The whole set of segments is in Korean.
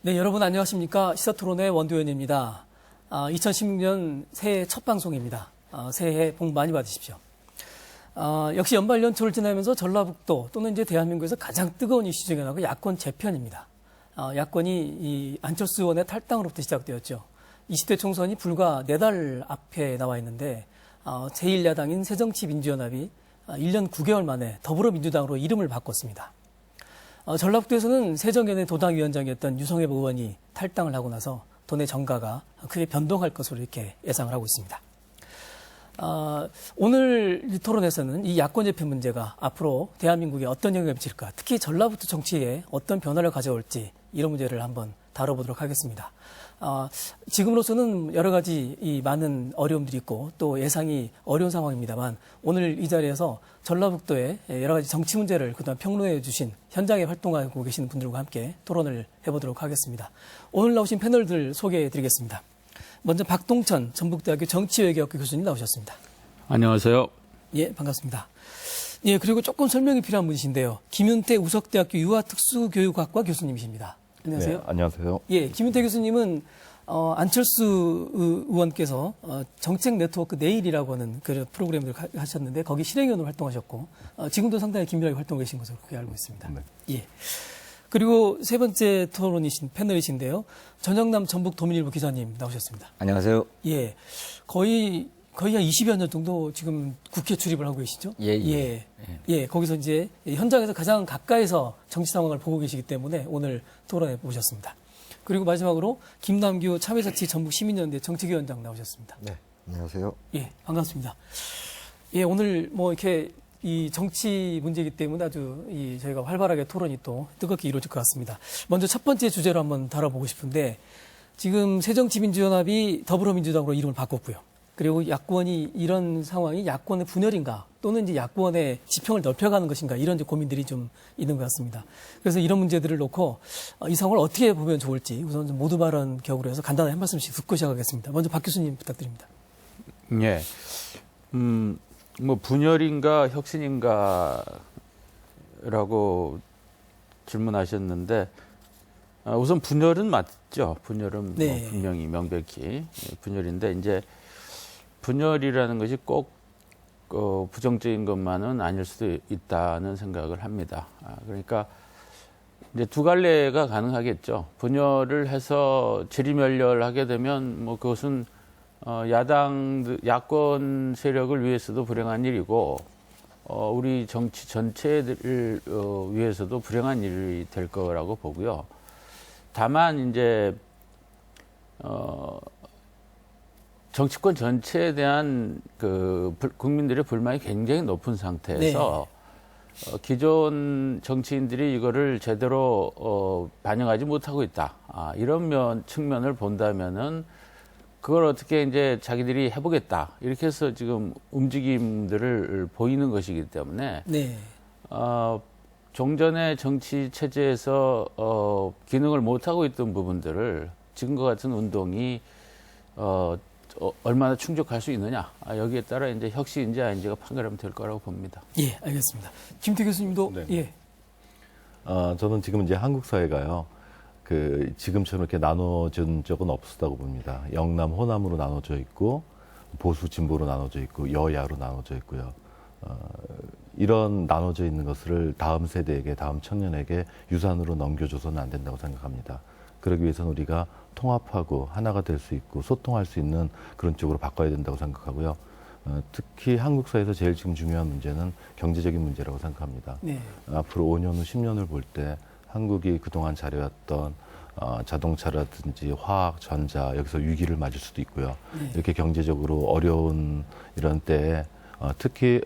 네, 여러분 안녕하십니까. 시사토론의 원도현입니다. 2016년 새해 첫 방송입니다. 새해 복 많이 받으십시오. 역시 연말 연초를 지나면서 전라북도 또는 이제 대한민국에서 가장 뜨거운 이슈 중에 하나가 야권 재편입니다. 야권이 이 안철수 의원의 탈당으로부터 시작되었죠. 20대 총선이 불과 4달 앞에 나와 있는데 제1야당인 새정치민주연합이 1년 9개월 만에 더불어민주당으로 이름을 바꿨습니다. 전라북도에서는 새정연의 도당위원장이었던 유성엽 의원이 탈당을 하고 나서 도내 정가가 크게 변동할 것으로 이렇게 예상을 하고 있습니다. 오늘 이 토론에서는 이 야권 재편 문제가 앞으로 대한민국에 어떤 영향을 미칠까, 특히 전라북도 정치에 어떤 변화를 가져올지 이런 문제를 한번 다뤄보도록 하겠습니다. 지금으로서는 여러 가지 이 많은 어려움들이 있고 또 예상이 어려운 상황입니다만 오늘 이 자리에서 전라북도의 여러 가지 정치 문제를 그동안 평론해 주신 현장에 활동하고 계시는 분들과 함께 토론을 해보도록 하겠습니다. 오늘 나오신 패널들 소개해 드리겠습니다. 먼저 박동천 전북대학교 정치외교학교 교수님 나오셨습니다. 안녕하세요. 예, 반갑습니다. 예, 그리고 조금 설명이 필요한 분이신데요. 김윤태 우석대학교 유아특수교육학과 교수님이십니다. 안녕하세요. 네, 안녕하세요. 예, 김윤태 교수님은 안철수 의원께서 정책 네트워크 내일이라고 하는 그 프로그램을 하셨는데 거기 실행위원으로 활동하셨고 지금도 상당히 긴밀하게 활동하고 계신 것으로 그렇게 알고 있습니다. 네. 예. 그리고 세 번째 토론이신 패널이신데요. 전영남 전북도민일보 기자님 나오셨습니다. 안녕하세요. 예. 거의 한 20여 년 정도 지금 국회 출입을 하고 계시죠? 예. 거기서 이제 현장에서 가장 가까이서 정치 상황을 보고 계시기 때문에 오늘 토론에 모셨습니다. 그리고 마지막으로 김남규 참여자치 전북시민연대 정책위원장 나오셨습니다. 네. 안녕하세요. 예, 반갑습니다. 예, 오늘 뭐 이렇게 이 정치 문제이기 때문에 아주 저희가 활발하게 토론이 또 뜨겁게 이루어질 것 같습니다. 먼저 첫 번째 주제로 한번 다뤄보고 싶은데 지금 새정치민주연합이 더불어민주당으로 이름을 바꿨고요. 그리고 야권이 이런 상황이 야권의 분열인가 또는 이제 야권의 지평을 넓혀가는 것인가 이런 이제 고민들이 좀 있는 것 같습니다. 그래서 이런 문제들을 놓고 이 상황을 어떻게 보면 좋을지 우선 좀 모두 발언 격으로 해서 간단히 한 말씀씩 듣고 시작하겠습니다. 먼저 박 교수님 부탁드립니다. 예. 뭐 분열인가 혁신인가라고 질문하셨는데 우선 분열은 맞죠. 분열은 네. 뭐 분명히 명백히 분열인데 이제 분열이라는 것이 꼭 부정적인 것만은 아닐 수도 있다는 생각을 합니다. 그러니까 이제 두 갈래가 가능하겠죠. 분열을 해서 지리멸렬하게 되면 뭐 그것은 야권 세력을 위해서도 불행한 일이고 우리 정치 전체를 위해서도 불행한 일이 될 거라고 보고요. 다만 이제 정치권 전체에 대한 국민들의 불만이 굉장히 높은 상태에서 기존 정치인들이 이거를 제대로 반영하지 못하고 있다. 이런 측면을 본다면은 그걸 어떻게 이제 자기들이 해보겠다. 이렇게 해서 지금 움직임들을 보이는 것이기 때문에 종전의 정치 체제에서 기능을 못하고 있던 부분들을 지금과 같은 운동이 얼마나 충족할 수 있느냐. 여기에 따라 이제 혁신인지 아닌지가 판가르면 될 거라고 봅니다. 예, 알겠습니다. 김태 교수님도 네. 예. 저는 지금 이제 한국 사회가요, 지금처럼 이렇게 나눠진 적은 없었다고 봅니다. 영남, 호남으로 나눠져 있고, 보수, 진보로 나눠져 있고, 여야로 나눠져 있고요. 이런 나눠져 있는 것을 다음 세대에게, 다음 청년에게 유산으로 넘겨줘서는 안 된다고 생각합니다. 그러기 위해서는 우리가 통합하고 하나가 될 수 있고 소통할 수 있는 그런 쪽으로 바꿔야 된다고 생각하고요. 특히 한국 사회에서 제일 지금 중요한 문제는 경제적인 문제라고 생각합니다. 네. 앞으로 5년 후, 10년을 볼 때 한국이 그동안 잘해왔던 자동차라든지 화학, 전자, 여기서 위기를 맞을 수도 있고요. 이렇게 경제적으로 어려운 이런 때에 특히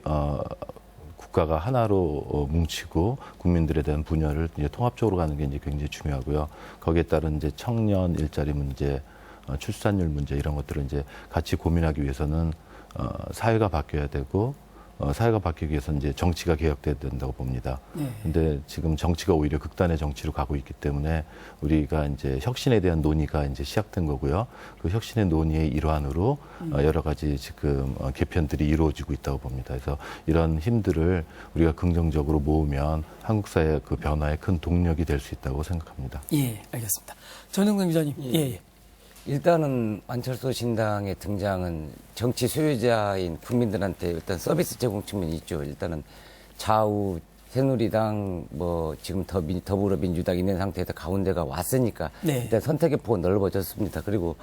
국가가 하나로 뭉치고 국민들에 대한 분열을 이제 통합적으로 가는 게 이제 굉장히 중요하고요. 거기에 따른 이제 청년 일자리 문제, 출산율 문제 이런 것들을 이제 같이 고민하기 위해서는 사회가 바뀌어야 되고 사회가 바뀌기 위해서 이제 정치가 개혁돼야 된다고 봅니다. 근데 지금 정치가 오히려 극단의 정치로 가고 있기 때문에 우리가 이제 혁신에 대한 논의가 이제 시작된 거고요. 그 혁신의 논의의 일환으로 여러 가지 지금 개편들이 이루어지고 있다고 봅니다. 그래서 이런 힘들을 우리가 긍정적으로 모으면 한국 사회의 그 변화에 큰 동력이 될 수 있다고 생각합니다. 예, 알겠습니다. 전영남 기자님. 예. 일단은 안철수 신당의 등장은 정치 수요자인 국민들한테 일단 서비스 제공 측면이 있죠. 일단은 좌우 새누리당 뭐 지금 더불어민주당 있는 상태에서 가운데가 왔으니까 네. 일단 선택의 폭은 넓어졌습니다. 그리고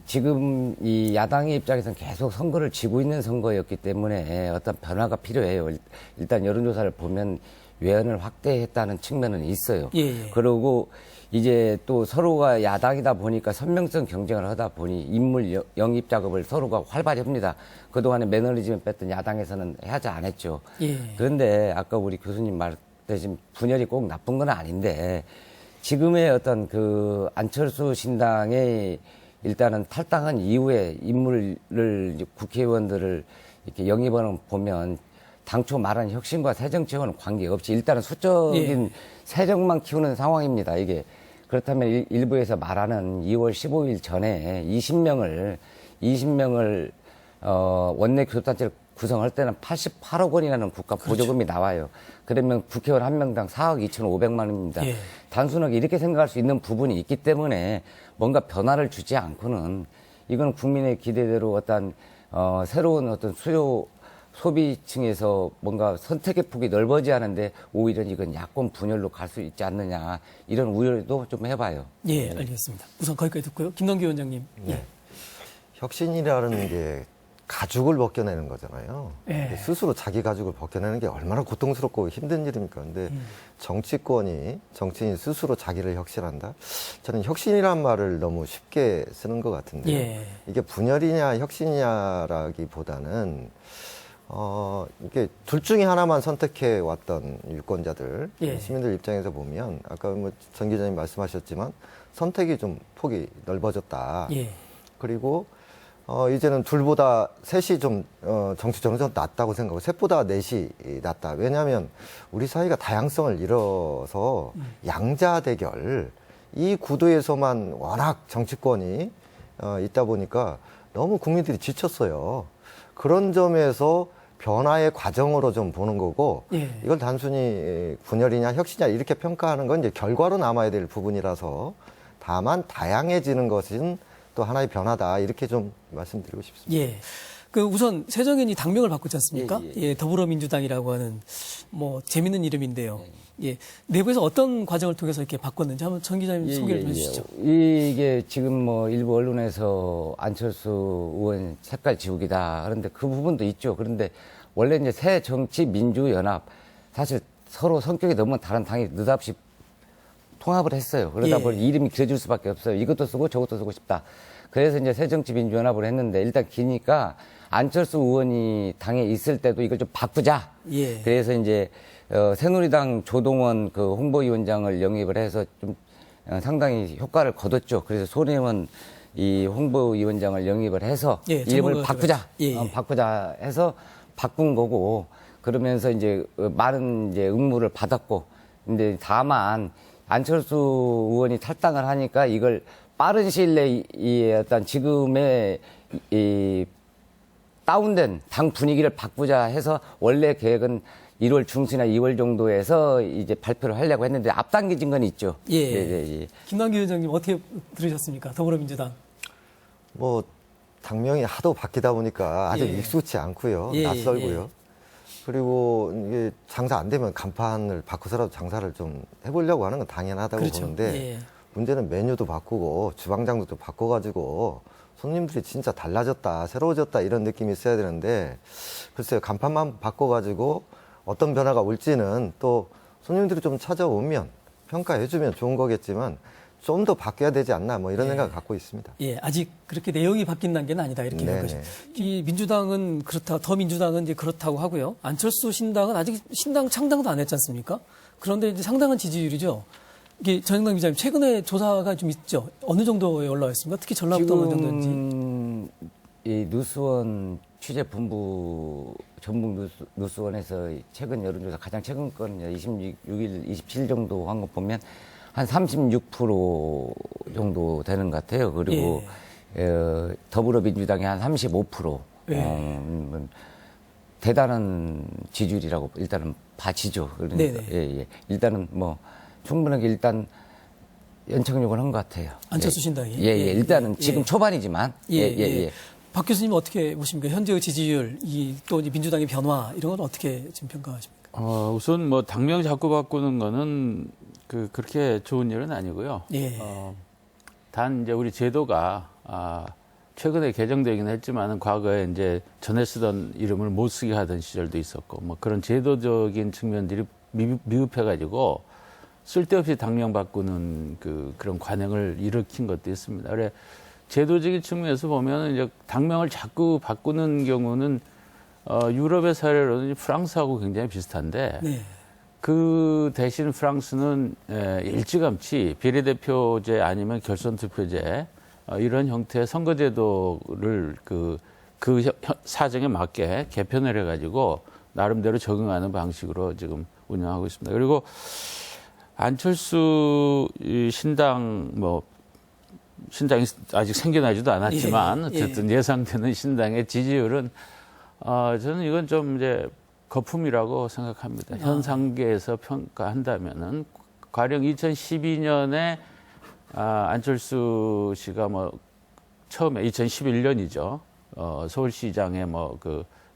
지금 이 야당의 입장에서는 계속 선거를 쥐고 있는 선거였기 때문에 어떤 변화가 필요해요. 일단 여론조사를 보면 외연을 확대했다는 측면은 있어요. 예. 그리고 이제 또 서로가 야당이다 보니까 선명성 경쟁을 하다 보니 인물 영입 작업을 서로가 활발히 합니다. 그동안에 매너리즘을 뺐던 야당에서는 하지 않았죠. 예. 그런데 아까 우리 교수님 말했듯이 분열이 꼭 나쁜 건 아닌데 지금의 어떤 그 안철수 신당의 일단은 탈당한 이후에 인물을 국회의원들을 이렇게 영입하는 보면 당초 말한 혁신과 새정치와는 관계없이 일단은 수적인 세력만 키우는 상황입니다. 이게 그렇다면 일부에서 말하는 2월 15일 전에 20명을 원내 교섭단체를 구성할 때는 88억 원이라는 국가 보조금이 나와요. 그러면 국회의원 한 명당 4억 2,500만 원입니다. 예. 단순하게 이렇게 생각할 수 있는 부분이 있기 때문에 뭔가 변화를 주지 않고는 이건 국민의 기대대로 어떤 새로운 어떤 소비층에서 뭔가 선택의 폭이 넓어지 않은데 오히려 이건 야권 분열로 갈 수 있지 않느냐 이런 우려도 좀 해봐요. 예, 알겠습니다. 우선 거기까지 듣고요. 김동기 위원장님. 네. 혁신이라는 게 가죽을 벗겨내는 거잖아요. 예. 스스로 자기 가죽을 벗겨내는 게 얼마나 고통스럽고 힘든 일입니까? 근데 정치인이 스스로 자기를 혁신한다? 저는 혁신이란 말을 너무 쉽게 쓰는 것 같은데 예. 이게 분열이냐 혁신이냐라기보다는 이게 둘 중에 하나만 선택해 왔던 유권자들, 예. 시민들 입장에서 보면 아까 뭐 전 기자님 말씀하셨지만 선택이 좀 폭이 넓어졌다. 예. 그리고 이제는 둘보다 셋이 좀 정치적으로 좀 낫다고 생각하고 셋보다 넷이 낫다. 왜냐하면 우리 사회가 다양성을 잃어서 양자 대결 이 구도에서만 워낙 정치권이 있다 보니까 너무 국민들이 지쳤어요. 그런 점에서 변화의 과정으로 좀 보는 거고 예. 이걸 단순히 분열이냐 혁신이냐 이렇게 평가하는 건 이제 결과로 남아야 될 부분이라서 다만 다양해지는 것은 또 하나의 변화다 이렇게 좀 말씀드리고 싶습니다. 예. 그 우선 새정연이 당명을 바꾸지 않습니까? 예, 예, 더불어민주당이라고 하는 뭐 재밌는 이름인데요. 예. 내부에서 어떤 과정을 통해서 이렇게 바꿨는지 한번 전 기자님 소개를 좀 해주시죠. 이게 지금 뭐 일부 언론에서 안철수 의원 색깔 지우기다. 그런데 그 부분도 있죠. 그런데 원래 이제 새 정치 민주연합 사실 서로 성격이 너무 다른 당이 느닷없이 통합을 했어요. 그러다 예. 보니 이름이 길어질 수밖에 없어요. 이것도 쓰고 저것도 쓰고 싶다. 그래서 이제 새정치민주연합을 했는데 일단 기니까 안철수 의원이 당에 있을 때도 이걸 좀 바꾸자. 예. 그래서 이제 새누리당 조동원 그 홍보위원장을 영입을 해서 좀 상당히 효과를 거뒀죠. 그래서 손혜원 이 홍보위원장을 영입을 해서 예, 이름을 전문가가 바꾸자. 들어갔죠. 예. 바꾸자 해서 바꾼 거고 그러면서 이제 많은 이제 응모를 받았고 근데 다만 안철수 의원이 탈당을 하니까 이걸 빠른 시일 내에 이 어떤 지금의 이 다운된 당 분위기를 바꾸자 해서 원래 계획은 1월 중순이나 2월 정도에서 이제 발표를 하려고 했는데 앞당겨진 건 있죠. 예. 김남기 위원장님 어떻게 들으셨습니까? 더불어민주당. 뭐 당명이 하도 바뀌다 보니까 아직 예. 익숙치 않고요. 예, 낯설고요. 예. 그리고 이게 장사 안 되면 간판을 바꿔서라도 장사를 좀 해보려고 하는 건 당연하다고 그렇죠. 보는데 예. 문제는 메뉴도 바꾸고 주방장도 또 바꿔가지고 손님들이 진짜 달라졌다, 새로워졌다 이런 느낌이 있어야 되는데 글쎄요. 간판만 바꿔가지고 어떤 변화가 올지는 또 손님들이 좀 찾아오면 평가해주면 좋은 거겠지만 좀 더 바뀌어야 되지 않나 뭐 이런 생각을 갖고 있습니다. 예, 아직 그렇게 내용이 바뀐 단계는 아니다 이렇게 네네. 생각하시죠. 이 민주당은 그렇다, 더민주당은 이제 그렇다고 하고요. 안철수 신당은 아직 신당 창당도 안 했지 않습니까? 그런데 이제 상당한 지지율이죠. 이게 전영남 기자님 최근에 조사가 좀 있죠. 어느 정도에 올라와 있습니까? 특히 전라북도 어느 정도인지. 지금 이 누수원 취재본부 전북 뉴스원에서 최근 여론조사 가장 최근 건 26일, 27일 정도 한 거 보면 한 36% 정도 되는 것 같아요. 그리고 더불어민주당이 한 35%. 대단한 지지율이라고 일단은 봐지죠. 그러니까 일단은 뭐 충분하게 일단 연착륙을 한 것 같아요. 안철수 신당이. 일단은 지금 초반이지만. 박 교수님 어떻게 보십니까? 현재의 지지율, 또 민주당의 변화 이런 건 어떻게 지금 평가하십니까? 우선 뭐 당명 자꾸 바꾸는 거는 그렇게 좋은 일은 아니고요. 단 이제 우리 제도가 최근에 개정되긴 했지만은 과거에 이제 전에 쓰던 이름을 못 쓰게 하던 시절도 있었고 뭐 그런 제도적인 측면들이 미흡해가지고 쓸데없이 당명 바꾸는 그런 관행을 일으킨 것도 있습니다. 그래 제도적인 측면에서 보면 이제 당명을 자꾸 바꾸는 경우는 유럽의 사례로는 프랑스하고 굉장히 비슷한데 그 대신 프랑스는 일찌감치 비례대표제 아니면 결선투표제 이런 형태의 선거제도를 그 사정에 맞게 개편을 해가지고 나름대로 적응하는 방식으로 지금 운영하고 있습니다. 그리고 안철수 신당이 아직 생겨나지도 않았지만 어쨌든 예상되는 신당의 지지율은 저는 이건 좀 이제 거품이라고 생각합니다. 현 상계에서 평가한다면은 가령 2012년에 안철수 씨가 처음에 2011년이죠. 서울시장에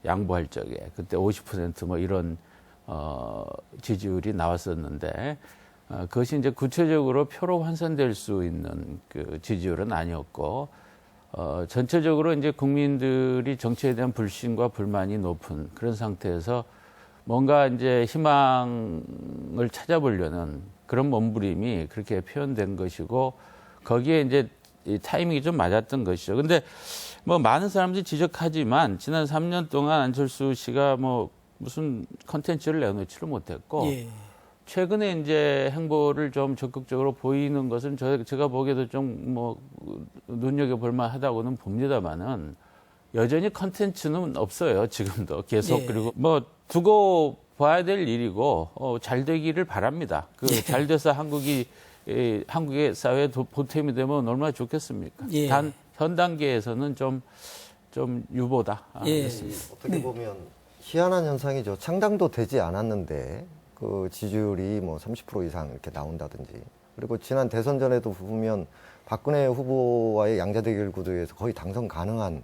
양보할 적에 그때 50% 이런 지지율이 나왔었는데 그것이 이제 구체적으로 표로 환산될 수 있는 지지율은 아니었고 전체적으로 이제 국민들이 정치에 대한 불신과 불만이 높은 그런 상태에서 뭔가 이제 희망을 찾아보려는 그런 몸부림이 그렇게 표현된 것이고 거기에 이제 이 타이밍이 좀 맞았던 것이죠. 근데 많은 사람들이 지적하지만 지난 3년 동안 안철수 씨가 무슨 컨텐츠를 내놓지를 못했고 최근에 이제 행보를 좀 적극적으로 보이는 것은 제가 보기에도 좀 눈여겨볼 만하다고는 봅니다만은 여전히 컨텐츠는 없어요. 지금도 계속. 그리고 두고 봐야 될 일이고 잘 되기를 바랍니다. 잘 돼서 한국의 사회에 보탬이 되면 얼마나 좋겠습니까? 단 현 단계에서는 좀 유보다. 어떻게 보면 희한한 현상이죠. 창당도 되지 않았는데 그 지지율이 30% 이상 이렇게 나온다든지. 그리고 지난 대선 전에도 보면 박근혜 후보와의 양자대결 구도에서 거의 당선 가능한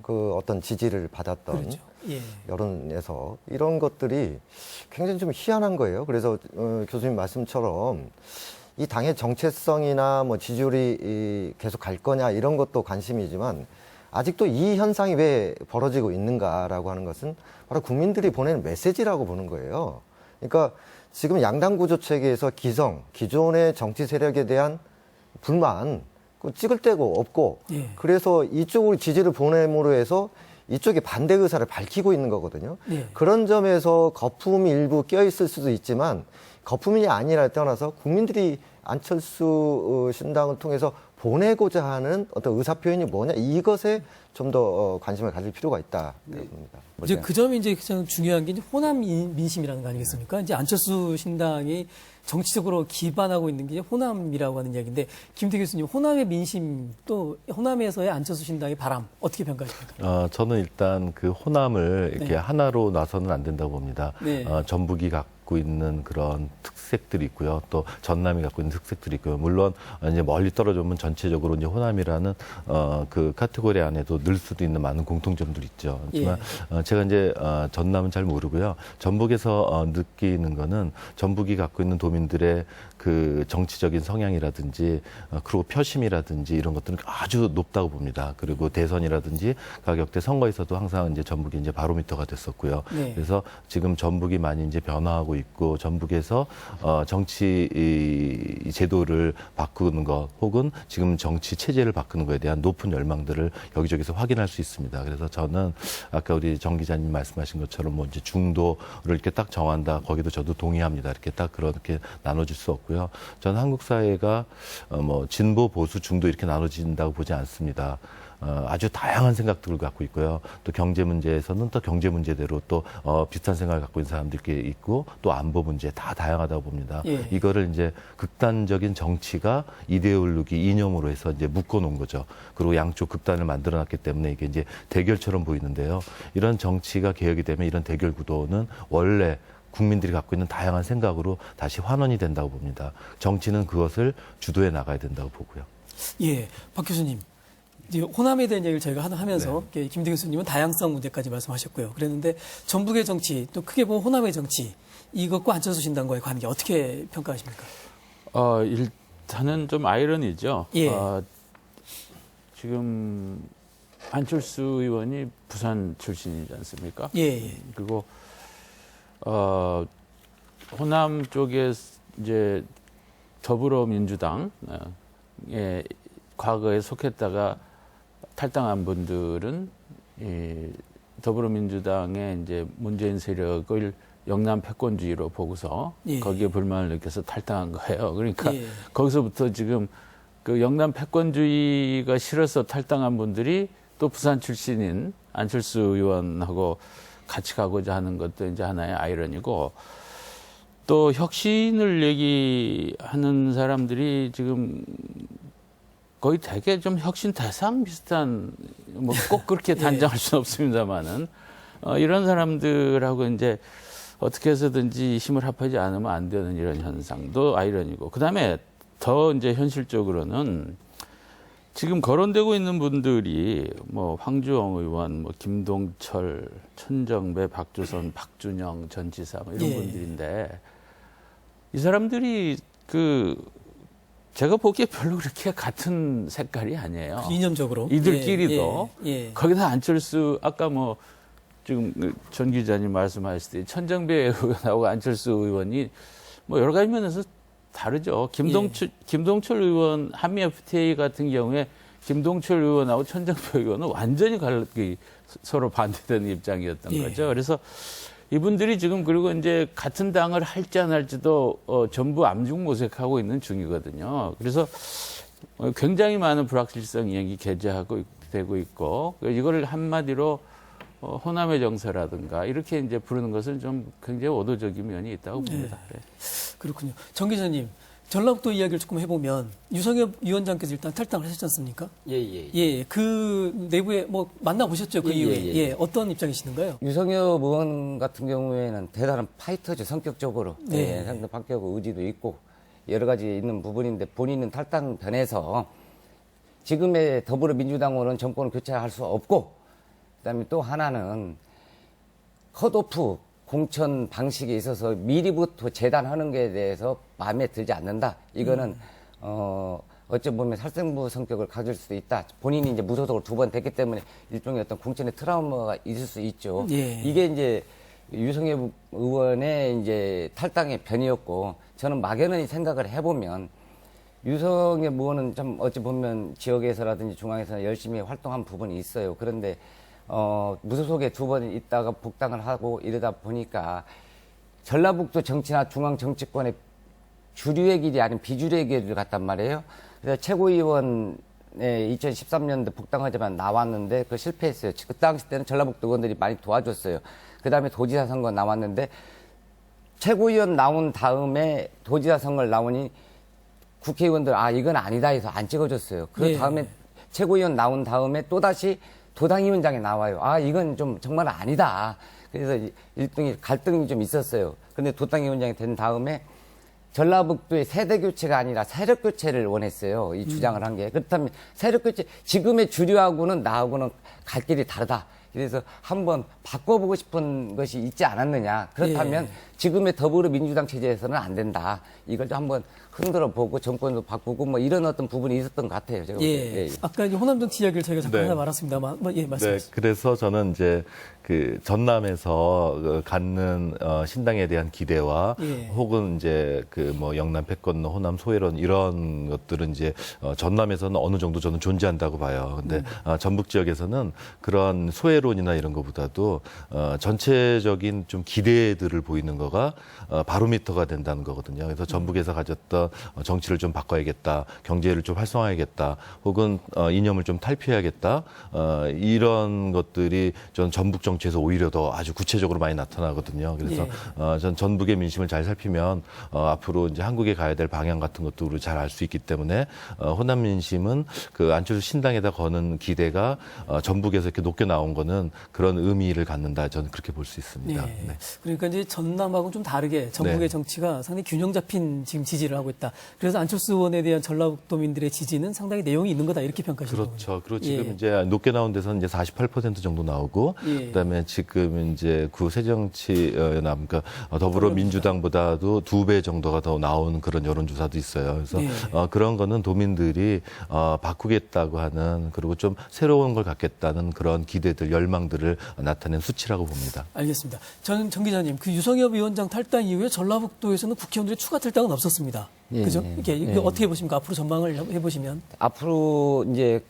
그 어떤 지지를 받았던 여론에서 이런 것들이 굉장히 좀 희한한 거예요. 그래서 교수님 말씀처럼 이 당의 정체성이나 지지율이 계속 갈 거냐 이런 것도 관심이지만 아직도 이 현상이 왜 벌어지고 있는가라고 하는 것은 바로 국민들이 보내는 메시지라고 보는 거예요. 그러니까 지금 양당 구조 체계에서 기존의 정치 세력에 대한 불만 찍을 데고 없고 그래서 이쪽으로 지지를 보냄으로 해서 이쪽에 반대 의사를 밝히고 있는 거거든요. 그런 점에서 거품이 일부 껴있을 수도 있지만 거품이 아니라 떠나서 국민들이 안철수 신당을 통해서 보내고자 하는 어떤 의사표현이 뭐냐 이것에 좀 더 관심을 가질 필요가 있다 봅니다. 이제 그 점이 이제 가장 중요한 게 이제 호남 민심이라는 거 아니겠습니까? 이제 안철수 신당이 정치적으로 기반하고 있는 게 호남이라고 하는 이야기인데 김태 교수님 호남의 민심 또 호남에서의 안철수 신당의 바람 어떻게 평가하십니까? 저는 일단 그 호남을 이렇게 하나로 놔서는 안 된다고 봅니다. 전북이 갖고 있는 그런 특색들이 있고요. 또 전남이 갖고 있는 특색들이 있고요. 물론 이제 멀리 떨어져 보면 전체적으로 이제 호남이라는 그 카테고리 안에도 늘 수도 있는 많은 공통점들이 있죠. 하지만 제가 이제 전남은 잘 모르고요. 전북에서 느끼는 거는 전북이 갖고 있는 도민들의 그 정치적인 성향이라든지 그리고 표심이라든지 이런 것들은 아주 높다고 봅니다. 그리고 대선이라든지 가격대 선거에서도 항상 이제 전북이 이제 바로미터가 됐었고요. 그래서 지금 전북이 많이 이제 변화하고 있고 전북에서 정치 제도를 바꾸는 것 혹은 지금 정치 체제를 바꾸는 것에 대한 높은 열망들을 여기저기서 확인할 수 있습니다. 그래서 저는 아까 우리 정 기자님 말씀하신 것처럼 이제 중도를 이렇게 딱 정한다. 거기도 저도 동의합니다. 이렇게 딱 그렇게 나눠줄 수 없고요. 저는 한국 사회가 진보, 보수, 중도 이렇게 나눠진다고 보지 않습니다. 아주 다양한 생각들을 갖고 있고요. 또 경제 문제에서는 또 경제 문제대로 또 비슷한 생각을 갖고 있는 사람들이 있고 또 안보 문제 다 다양하다고 봅니다. 예. 이거를 이제 극단적인 정치가 이데올로기 이념으로 해서 이제 묶어놓은 거죠. 그리고 양쪽 극단을 만들어놨기 때문에 이게 이제 대결처럼 보이는데요. 이런 정치가 개혁이 되면 이런 대결 구도는 원래 국민들이 갖고 있는 다양한 생각으로 다시 환원이 된다고 봅니다. 정치는 그것을 주도해 나가야 된다고 보고요. 예, 박 교수님. 이제 호남에 대한 얘기를 저희가 하면서 김대기 교수님은 다양성 문제까지 말씀하셨고요. 그랬는데 전북의 정치, 또 크게 보면 호남의 정치, 이것과 안철수 신당과의 관계 어떻게 평가하십니까? 일단은 좀 아이러니죠. 예. 지금 안철수 의원이 부산 출신이지 않습니까? 예. 그리고 호남 쪽에 이제 더불어민주당에 과거에 속했다가 탈당한 분들은 이 더불어민주당의 이제 문재인 세력을 영남 패권주의로 보고서 예. 거기에 불만을 느껴서 탈당한 거예요. 그러니까 예. 거기서부터 지금 그 영남 패권주의가 싫어서 탈당한 분들이 또 부산 출신인 안철수 의원하고 같이 가고자 하는 것도 이제 하나의 아이러니고, 또 혁신을 얘기하는 사람들이 지금 거의 되게 좀 혁신 대상 비슷한, 뭐 꼭 그렇게 단정할 수는 없습니다만은, 이런 사람들하고 이제 어떻게 해서든지 힘을 합하지 않으면 안 되는 이런 현상도 아이러니고, 그 다음에 더 이제 현실적으로는 지금 거론되고 있는 분들이 뭐 황주영 의원, 뭐 김동철, 천정배, 박주선, 박준영 전 지사 뭐 이런 예. 분들인데, 이 사람들이 제가 보기에 별로 그렇게 같은 색깔이 아니에요. 이념적으로. 이들끼리도. 예. 거기다 안철수, 아까 뭐 지금 전 기자님 말씀하셨듯이 천정배 의원하고 안철수 의원이 뭐 여러 가지 면에서 다르죠. 김동철 의원 한미 FTA 같은 경우에 김동철 의원하고 천정배 의원은 완전히 서로 반대되는 입장이었던 예. 거죠. 그래서 이분들이 지금 그리고 이제 같은 당을 할지 안 할지도 전부 암중모색하고 있는 중이거든요. 그래서 굉장히 많은 불확실성이 게재하고 되고 있고, 이거를 한마디로 호남의 정서라든가 이렇게 이제 부르는 것은 좀 굉장히 오도적인 면이 있다고 봅니다. 네. 그렇군요. 정 기자님, 전라북도 이야기를 조금 해보면 유성엽 위원장께서 일단 탈당을 하셨지 않습니까? 예. 그 내부에 뭐 만나보셨죠? 그 이후에. 예. 어떤 입장이시는가요? 유성엽 의원 같은 경우에는 대단한 파이터죠, 성격적으로. 네. 상당히 박격의 의지도 있고 여러 가지 있는 부분인데, 본인은 탈당 변해서 지금의 더불어민주당으로는 정권을 교체할 수 없고, 그다음에 또 하나는 컷오프 공천 방식에 있어서 미리부터 재단하는 것에 대해서 마음에 들지 않는다. 이거는 어찌 보면 살생부 성격을 가질 수도 있다. 본인이 이제 무소속으로 2번 됐기 때문에 일종의 어떤 공천의 트라우마가 있을 수 있죠. 예. 이게 이제 유성엽 의원의 이제 탈당의 변이었고, 저는 막연히 생각을 해보면 유성엽 의원은 좀 어찌 보면 지역에서라든지 중앙에서 열심히 활동한 부분이 있어요. 그런데 무소속에 2번 있다가 복당을 하고 이러다 보니까 전라북도 정치나 중앙 정치권의 주류의 길이 아닌 비주류의 길을 갔단 말이에요. 그래서 최고위원에 2013년도 복당하자마자 나왔는데 그 실패했어요. 그 당시 때는 전라북도 의원들이 많이 도와줬어요. 그 다음에 도지사 선거 나왔는데 최고위원 나온 다음에 도지사 선거를 나오니 국회의원들 이건 아니다 해서 안 찍어줬어요. 그 다음에 최고위원 나온 다음에 또다시 도당위원장에 나와요. 이건 좀 정말 아니다. 그래서 일종의 갈등이 좀 있었어요. 그런데 도당위원장이 된 다음에 전라북도의 세대 교체가 아니라 세력 교체를 원했어요. 이 주장을 한 게. 그렇다면 세력 교체, 지금의 주류하고는 나하고는 갈 길이 다르다. 그래서 한번 바꿔보고 싶은 것이 있지 않았느냐. 그렇다면 지금의 더불어민주당 체제에서는 안 된다. 이걸 좀 한번 흔들어 보고 정권도 바꾸고 뭐 이런 어떤 부분이 있었던 것 같아요. 제가 아까 이제 호남 정치 이야기를 저희가 잠깐 네. 하나 말았습니다만, 말씀하세요. 네, 그래서 저는 이제 그 전남에서 갖는 신당에 대한 기대와 혹은 이제 그 뭐 영남 패권론, 호남 소외론 이런 것들은 이제 전남에서는 어느 정도 저는 존재한다고 봐요. 근데 전북 지역에서는 그런 소외론이나 이런 것보다도 전체적인 좀 기대들을 보이는 것 거가 바로미터가 된다는 거거든요. 그래서 전북에서 가졌던 정치를 좀 바꿔야겠다, 경제를 좀 활성화해야겠다, 혹은 이념을 좀 탈피해야겠다, 이런 것들이 전 전북 정치에서 오히려 더 아주 구체적으로 많이 나타나거든요. 그래서 전 전북의 민심을 잘 살피면 앞으로 이제 한국에 가야 될 방향 같은 것도 우리 잘 알 수 있기 때문에 호남 민심은 그 안철수 신당에다 거는 기대가 전북에서 이렇게 높게 나온 거는 그런 의미를 갖는다, 저는 그렇게 볼 수 있습니다. 네. 네. 그러니까 이제 전남하고는 좀 다르게 전북의 네. 정치가 상당히 균형 잡힌 지금 지지를 하고 있다. 그래서 안철수 의원에 대한 전라북도민들의 지지는 상당히 내용이 있는 거다 이렇게 평가하시는 거군요. 그렇죠. 그리고 지금 예. 이제 높게 나온 데서는 이제 48% 정도 나오고, 예. 그다음에 지금 이제 구 새정치연합, 그러니까 더불어민주당보다도 2배 정도가 더 나온 그런 여론조사도 있어요. 그래서 예. 그런 거는 도민들이 바꾸겠다고 하는, 그리고 좀 새로운 걸 갖겠다는 그런 기대들, 열망들을 나타낸 수치라고 봅니다. 알겠습니다. 저는 정 기자님, 그 유성엽 위원장 탈당 이후에 전라북도에서는 국회의원들의 추가 탈당은 없었습니다. 예, 그죠? 예. 이게 예. 어떻게 보십니까? 앞으로 전망을 해보시면. 앞으로 이제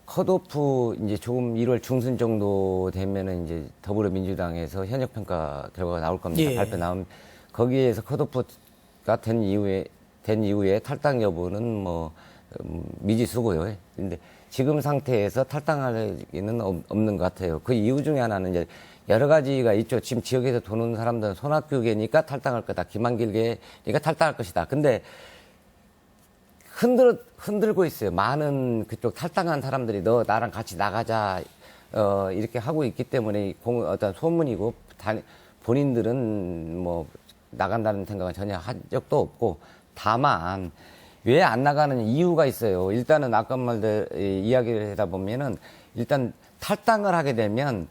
컷오프 이제 조금 1월 중순 정도 되면은 이제 더불어민주당에서 현역 평가 결과가 나올 겁니다. 예. 발표 나오면 거기에서 컷오프가 된 이후에 탈당 여부는 뭐 미지수고요. 근데 지금 상태에서 탈당하기는 없는 것 같아요. 그 이유 중에 하나는 이제 여러 가지가 있죠. 지금 지역에서 도는 사람들은 손학규계니까 탈당할 거다. 김한길계니까 탈당할 것이다. 근데 흔들고 있어요. 많은 그쪽 탈당한 사람들이 너 나랑 같이 나가자 이렇게 하고 있기 때문에 어떤 소문이고 본인들은 뭐 나간다는 생각은 전혀 한 적도 없고, 다만 왜 안 나가는 이유가 있어요. 일단은 아까 말대 이야기를 하다 보면은 일단 탈당을 하게 되면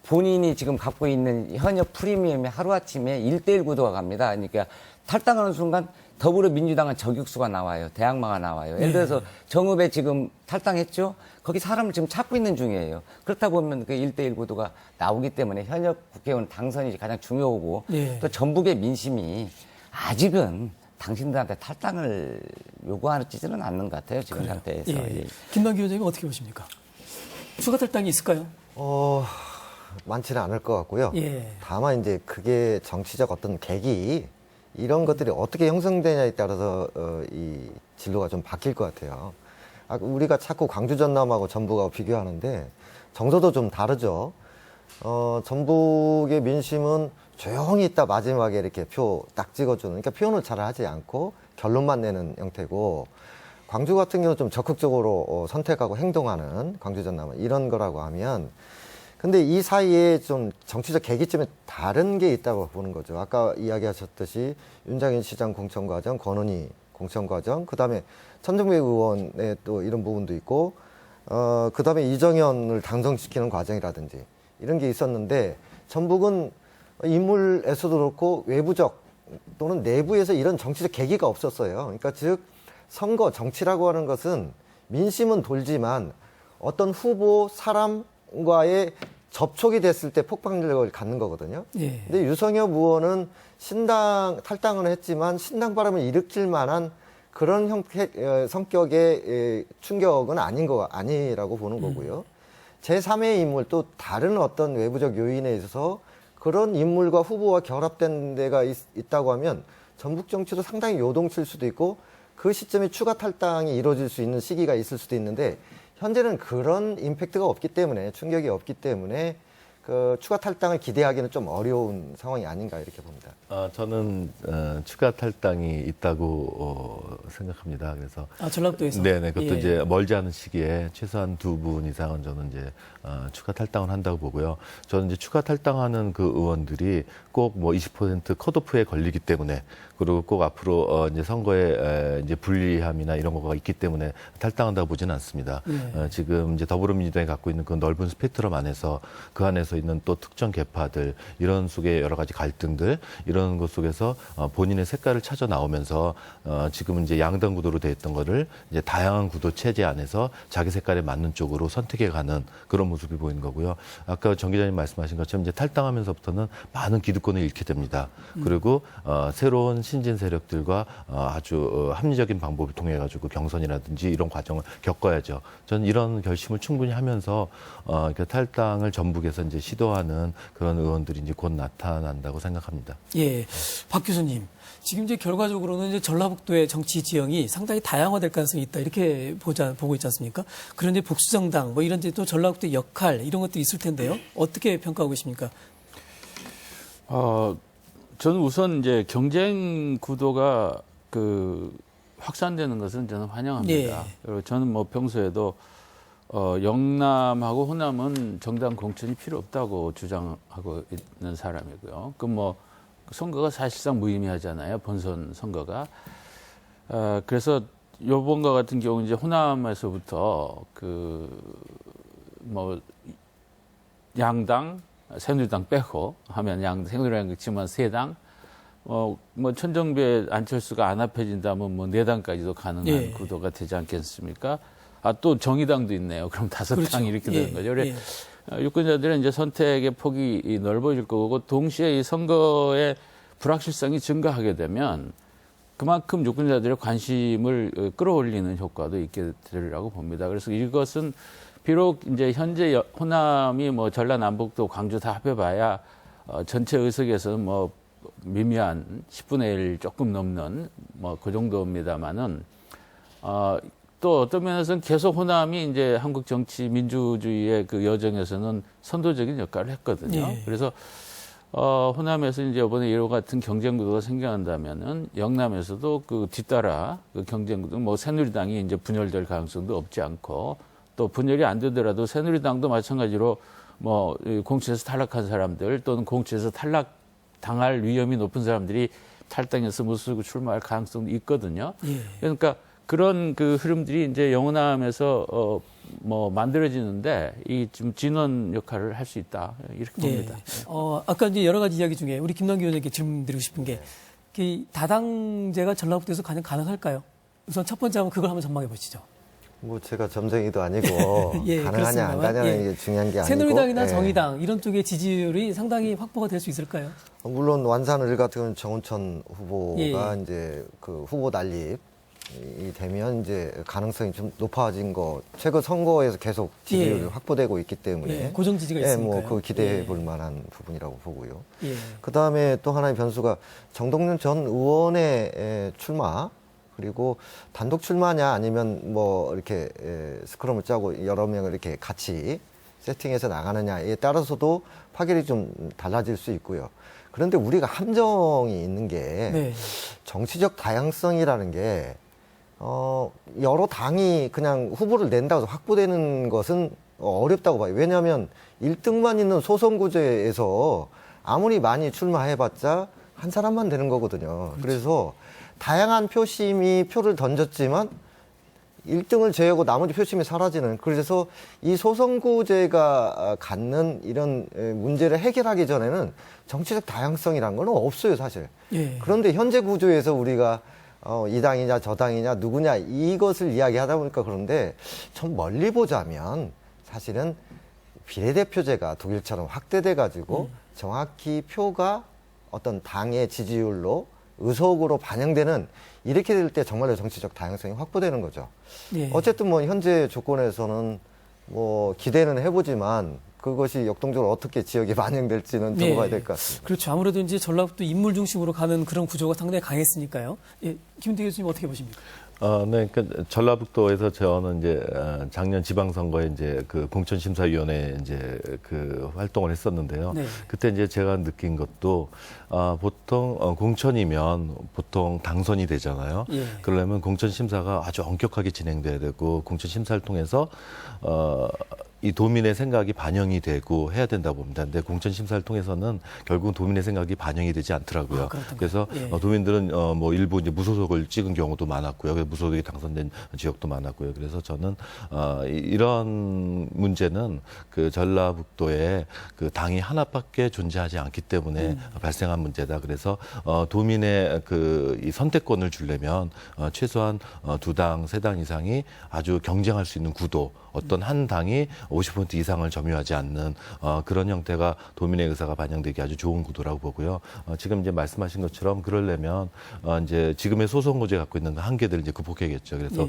본인이 지금 갖고 있는 현역 프리미엄이 하루아침에 1대1 구도가 갑니다. 그러니까 탈당하는 순간 더불어민주당은 저격수가 나와요. 대항마가 나와요. 예를 들어서 정읍에 지금 탈당했죠? 거기 사람을 지금 찾고 있는 중이에요. 그렇다 보면 그 1대1 구도가 나오기 때문에 현역 국회의원 당선이 가장 중요하고, 네. 또 전북의 민심이 아직은 당신들한테 탈당을 요구하지는 않는 것 같아요. 지금 그래요. 상태에서. 예. 예. 김만기 위원장님 어떻게 보십니까? 추가 탈당이 있을까요? 많지는 않을 것 같고요. 예. 다만 이제 그게 정치적 어떤 계기, 이런 것들이 어떻게 형성되냐에 따라서 이 진로가 좀 바뀔 것 같아요. 우리가 자꾸 광주 전남하고 전북하고 비교하는데 정서도 좀 다르죠. 전북의 민심은 조용히 있다 마지막에 이렇게 표 딱 찍어주는, 그러니까 표현을 잘 하지 않고 결론만 내는 형태고, 광주 같은 경우는 좀 적극적으로 선택하고 행동하는, 광주 전남은 이런 거라고 하면, 근데 이 사이에 좀 정치적 계기점에 다른 게 있다고 보는 거죠. 아까 이야기하셨듯이 윤장현 시장 공천 과정, 권은희 공천 과정, 그 다음에 천정배 의원의 또 이런 부분도 있고, 그 다음에 이정현을 당선시키는 과정이라든지 이런 게 있었는데, 전북은 인물에서도 그렇고 외부적 또는 내부에서 이런 정치적 계기가 없었어요. 그러니까 즉 선거 정치라고 하는 것은 민심은 돌지만 어떤 후보 사람과의 접촉이 됐을 때 폭발력을 갖는 거거든요. 예. 근데 유성엽 의원은 신당 탈당은 했지만 신당 바람을 일으킬 만한 그런 성격의 충격은 아니라고 보는 거고요. 제3의 인물, 또 다른 어떤 외부적 요인에 있어서 그런 인물과 후보와 결합된 데가 있다고 하면 전북 정치도 상당히 요동칠 수도 있고, 그 시점에 추가 탈당이 이루어질 수 있는 시기가 있을 수도 있는데, 현재는 그런 임팩트가 없기 때문에, 충격이 없기 때문에 그 추가 탈당을 기대하기는 좀 어려운 상황이 아닌가 이렇게 봅니다. 저는 추가 탈당이 있다고 생각합니다. 그래서 전라북도에서. 네네, 그것도 예. 이제 멀지 않은 시기에 최소한 2분 이상은 저는 이제 추가 탈당을 한다고 보고요. 저는 이제 추가 탈당하는 그 의원들이 꼭 뭐 20% 컷오프에 걸리기 때문에, 그리고 꼭 앞으로 이제 선거에 이제 불리함이나 이런 거가 있기 때문에 탈당한다고 보지는 않습니다. 지금 이제 더불어민주당이 갖고 있는 그 넓은 스펙트럼 안에서, 그 안에서 있는 또 특정 계파들, 이런 속의 여러 가지 갈등들, 이런 것 속에서 본인의 색깔을 찾아 나오면서 지금은 이제 양당 구도로 돼 있던 거를 이제 다양한 구도 체제 안에서 자기 색깔에 맞는 쪽으로 선택해 가는 그런 모습이 보이는 거고요. 아까 정 기자님 말씀하신 것처럼 이제 탈당하면서부터는 많은 기득권을 잃게 됩니다. 그리고 새로운 신진 세력들과 아주 합리적인 방법을 통해 가지고 경선이라든지 이런 과정을 겪어야죠. 저는 이런 결심을 충분히 하면서 탈당을 전북에서 이제 이제 시도하는 그런 의원들이 이제 곧 나타난다고 생각합니다. 예, 박 교수님. 지금 이제 결과적으로는 이제 전라북도의 정치 지형이 상당히 다양화될 가능성이 있다 이렇게 보고 있지 않습니까? 그런 이제 복수정당 뭐 이런 이제 또 전라북도의 역할 이런 것도 있을 텐데요. 어떻게 평가하고 계십니까? 저는 우선 이제 경쟁 구도가 확산되는 것은 저는 환영합니다. 예. 그리고 저는 뭐 평소에도 영남하고 호남은 정당 공천이 필요 없다고 주장하고 있는 사람이고요. 선거가 사실상 무의미하잖아요. 본선 선거가. 그래서 요번과 같은 경우 이제 호남에서부터 양당, 새누리당 빼고 하면 새누리당 그치만 세 당, 천정배 안철수가 안 합해진다면 네 당까지도 가능한 예. 구도가 되지 않겠습니까? 또 정의당도 있네요. 그럼 5당 그렇죠. 이렇게 되는 예. 거죠. 그래 예. 유권자들은 이제 선택의 폭이 넓어질 거고 동시에 이 선거의 불확실성이 증가하게 되면 그만큼 유권자들의 관심을 끌어올리는 효과도 있게 되리라고 봅니다. 그래서 이것은 비록 이제 현재 호남이 전라남북도 광주 다 합해봐야 전체 의석에서는 미미한 10분의 1 조금 넘는 그 정도입니다만은 또 어떤 면에서는 계속 호남이 이제 한국 정치 민주주의의 그 여정에서는 선도적인 역할을 했거든요. 예. 그래서 호남에서 이제 이번에 이와 같은 경쟁 구도가 생겨난다면은 영남에서도 뒤따라 경쟁 구도, 새누리당이 이제 분열될 가능성도 없지 않고 또 분열이 안 되더라도 새누리당도 마찬가지로 공천에서 탈락한 사람들 또는 공천에서 탈락당할 위험이 높은 사람들이 탈당해서 무소속 출마할 가능성도 있거든요. 예. 그러니까 그런 흐름들이 이제 영남에서 만들어지는데 좀 진원 역할을 할 수 있다 이렇게 봅니다. 예. 아까 이제 여러 가지 이야기 중에 우리 김남기 의원에게 질문드리고 싶은 게 다당제가 전라북도에서 가장 가능할까요? 우선 첫 번째 한번 전망해 보시죠. 제가 점쟁이도 아니고 예, 가능하냐 안 가냐는 예. 게 중요한 게 아니고 새누리당이나 예. 정의당 이런 쪽의 지지율이 상당히 확보가 될 수 있을까요? 물론 완산을 같은 경우는 정운천 후보가 예. 이제 후보 난립이 되면 이제 가능성이 좀 높아진 거 최근 선거에서 계속 지지율이 예. 확보되고 있기 때문에 예, 고정 지지가 있으니까요. 그거 기대해 예. 볼 만한 부분이라고 보고요. 예. 그다음에 또 하나의 변수가 정동윤 전 의원의 출마 그리고 단독 출마냐 아니면 이렇게 스크럼을 짜고 여러 명을 이렇게 같이 세팅해서 나가느냐에 따라서도 파결이 좀 달라질 수 있고요. 그런데 우리가 함정이 있는 게 네. 정치적 다양성이라는 게 여러 당이 그냥 후보를 낸다고 해서 확보되는 것은 어렵다고 봐요. 왜냐하면 1등만 있는 소선구제에서 아무리 많이 출마해봤자 한 사람만 되는 거거든요. 그래서 다양한 표심이 표를 던졌지만 1등을 제외하고 나머지 표심이 사라지는 그래서 이 소선구제가 갖는 이런 문제를 해결하기 전에는 정치적 다양성이라는 건 없어요, 사실. 예. 그런데 현재 구조에서 우리가 이 당이냐 저 당이냐 누구냐 이것을 이야기하다 보니까 그런데 좀 멀리 보자면 사실은 비례대표제가 독일처럼 확대돼 가지고 정확히 표가 어떤 당의 지지율로 의석으로 반영되는 이렇게 될 때 정말로 정치적 다양성이 확보되는 거죠. 예. 어쨌든 현재 조건에서는 기대는 해보지만 그것이 역동적으로 어떻게 지역에 반영될지는 두고 봐야 될 것 같습니다. 그렇죠. 아무래도 이제 전라북도 인물 중심으로 가는 그런 구조가 상당히 강했으니까요. 예, 김은태 교수님 어떻게 보십니까? 네, 그러니까 전라북도에서 저는 이제 작년 지방선거에 이제 공천심사위원회 이제 활동을 했었는데요. 네. 그때 이제 제가 느낀 것도 보통 공천이면 보통 당선이 되잖아요. 예. 그러려면 공천심사가 아주 엄격하게 진행돼야 되고 공천심사를 통해서 이 도민의 생각이 반영이 되고 해야 된다고 봅니다. 근데 공천심사를 통해서는 결국 도민의 생각이 반영이 되지 않더라고요. 그래서 예. 도민들은 일부 이제 무소속을 찍은 경우도 많았고요. 무소속이 당선된 지역도 많았고요. 그래서 저는 이런 문제는 전라북도에 당이 하나밖에 존재하지 않기 때문에 발생한 문제다. 그래서 도민의 이 선택권을 주려면 최소한 2당, 3당 이상이 아주 경쟁할 수 있는 구도 어떤 한 당이 50% 이상을 점유하지 않는 그런 형태가 도민의 의사가 반영되기 아주 좋은 구도라고 보고요. 지금 이제 말씀하신 것처럼 그러려면 이제 지금의 소선거제 갖고 있는 한계들을 이제 극복해야겠죠. 그래서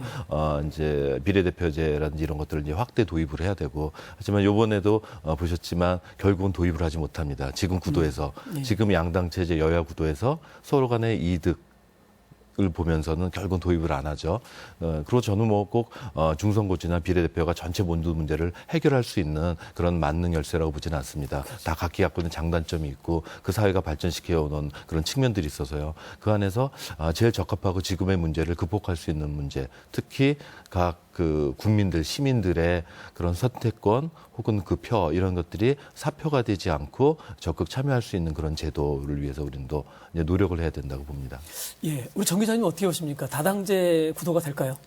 이제 비례대표제라든지 이런 것들을 이제 확대 도입을 해야 되고, 하지만 이번에도 보셨지만 결국은 도입을 하지 못합니다. 지금 구도에서 지금 양당 체제 여야 구도에서 서로 간의 이득 을 보면서는 결국은 도입을 안 하죠. 그리고 저는 뭐 꼭 중선거지나 비례대표가 전체 모든 문제를 해결할 수 있는 그런 만능 열쇠라고 보지는 않습니다. 다 각기 갖고 있는 장단점이 있고 그 사회가 발전시켜오는 그런 측면들이 있어서요. 그 안에서 제일 적합하고 지금의 문제를 극복할 수 있는 문제, 특히 각 그 국민들, 시민들의 그런 선택권 혹은 그 표 이런 것들이 사표가 되지 않고 적극 참여할 수 있는 그런 제도를 위해서 우리는 또 이제 노력을 해야 된다고 봅니다. 예, 우리 정 기자님 어떻게 보십니까? 다당제 구도가 될까요?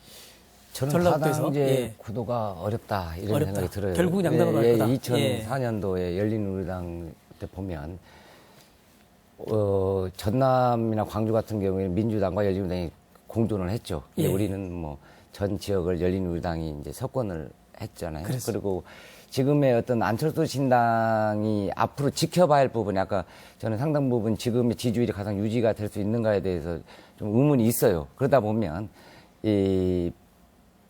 저는 전라북도에서? 다당제 예. 구도가 어렵다 이런 어렵다. 생각이 들어요. 결국은 양당으로 갈 거다. 2004년도에 열린우리당 때 보면 전남이나 광주 같은 경우에는 민주당과 열린우리당이 공존을 했죠. 근데 예. 우리는 뭐 전 지역을 열린우리당이 이제 석권을 했잖아요. 그랬어요. 그리고 지금의 어떤 안철수 신당이 앞으로 지켜봐야 할 부분이 아까 저는 상당 부분 지금의 지지율이 가장 유지가 될 수 있는가에 대해서 좀 의문이 있어요. 그러다 보면 이